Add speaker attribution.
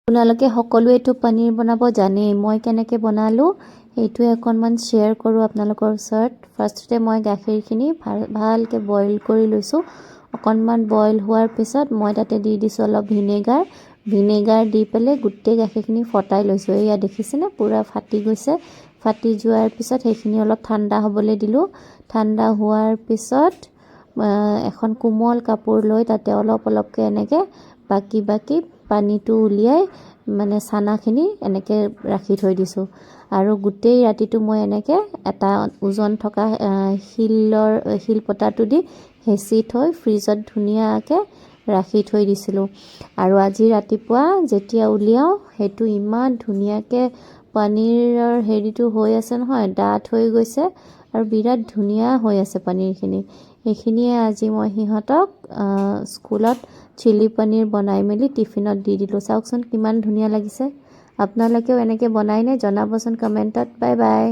Speaker 1: আপোনালোকে সকলোৱেতো পনীৰ বনাব জানেই মই কেনেকৈ বনালোঁ এইটোৱে অকণমান শ্বেয়াৰ কৰোঁ আপোনালোকৰ ওচৰত ফাৰ্ষ্টতে মই গাখীৰখিনি ভালকৈ বইল কৰি লৈছোঁ অকণমান বইল হোৱাৰ পিছত মই তাতে দি দিছোঁ অলপ ভিনেগাৰ দি পেলাই গোটেই গাখীৰখিনি ফটাই লৈছোঁ এয়া দেখিছেনে পুৰা ফাটি গৈছে ফাটি যোৱাৰ পিছত সেইখিনি অলপ ঠাণ্ডা হ'বলৈ দিলোঁ ঠাণ্ডা হোৱাৰ পিছত এখন কোমল কাপোৰ লৈ তাতে অলপকৈ এনেকৈ বাকি পানীটো উলিয়াই মানে চানাখিনি এনেকৈ ৰাখি থৈ দিছোঁ আৰু গোটেই ৰাতিটো মই এনেকৈ এটা ওজন থকা শিলপতাটো দি হেঁচি থৈ ফ্ৰিজত ধুনীয়াকৈ ৰাখি থৈ দিছিলোঁ আৰু আজি ৰাতিপুৱা যেতিয়া উলিয়াওঁ সেইটো ইমান ধুনীয়াকৈ পনীৰৰ হেৰিটো হৈ আছে নহয় ডাঠ হৈ গৈছে আৰু বিৰাট ধুনীয়া হৈ আছে পনীৰখিনি এইখিনিয়ে আজি মই সিহঁতক স্কুলত চিলি পনীৰ বনাই মেলি টিফিনত দি দিলোঁ চাওকচোন কিমান ধুনীয়া লাগিছে আপোনালোকেও এনেকৈ বনাইনে জনাবচোন কমেণ্টত বাই বাই